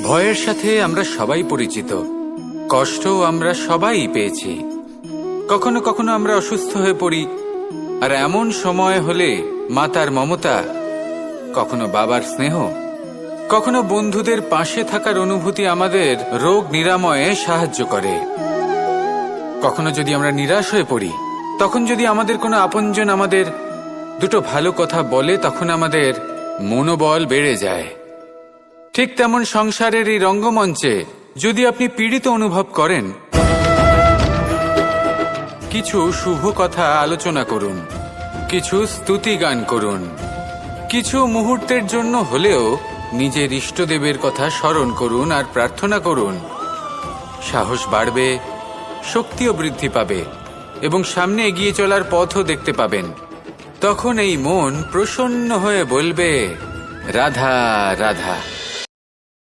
ভয়ের সাথে আমরা সবাই পরিচিত, কষ্টও আমরা সবাই পেয়েছি। কখনো কখনো আমরা অসুস্থ হয়ে পড়ি, আর এমন সময় হলে মাতার মমতা, কখনো বাবার স্নেহ, কখনো বন্ধুদের পাশে থাকার অনুভূতি আমাদের রোগ নিরাময়ে সাহায্য করে। কখনো যদি আমরা নিরাশ হয়ে পড়ি, তখন যদি আমাদের কোনো আপনজন আমাদের দুটো ভালো কথা বলে, তখন আমাদের মনোবল বেড়ে যায়। ঠিক তেমন সংসারের এই রঙ্গমঞ্চে যদি আপনি পীড়িত অনুভব করেন, কিছু শুভ কথা আলোচনা করুন, কিছু স্তুতি গান করুন, কিছু মুহূর্তের জন্য হলেও নিজের ইষ্টদেবের কথা স্মরণ করুন আর প্রার্থনা করুন। সাহস বাড়বে, শক্তিও বৃদ্ধি পাবে এবং সামনে এগিয়ে চলার পথও দেখতে পাবেন। তখন এই মন প্রসন্ন হয়ে বলবে, রাধা রাধা।